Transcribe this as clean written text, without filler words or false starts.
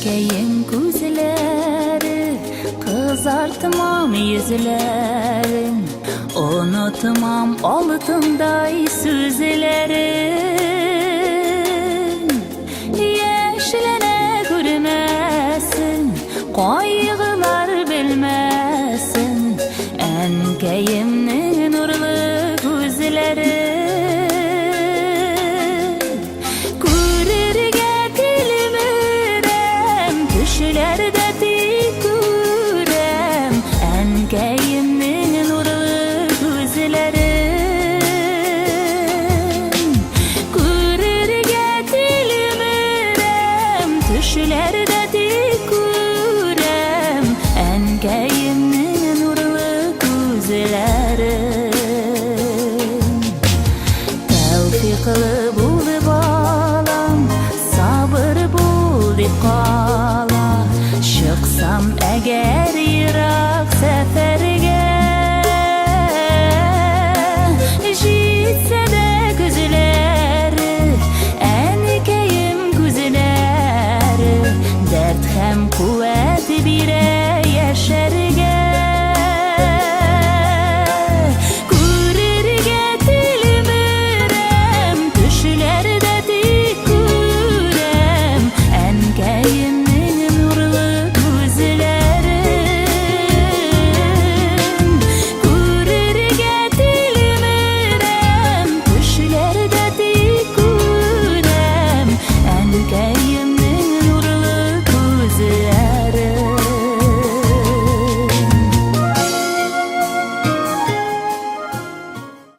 Enkeyim gözleri, kızartmam yüzlerin, unutmam altınday sözlerin. Yeşilene gülmesin, kaygılar bilmesin, enkeyimnin nurlu gözleri. Düşlerde dikürem, enkeyimnin nurlu gözlerim. Gürürge dilmirem, düşlerde dikürem, enkeyimnin nurlu gözlerim. Tevfikli bul balam, sabır bul dikkat.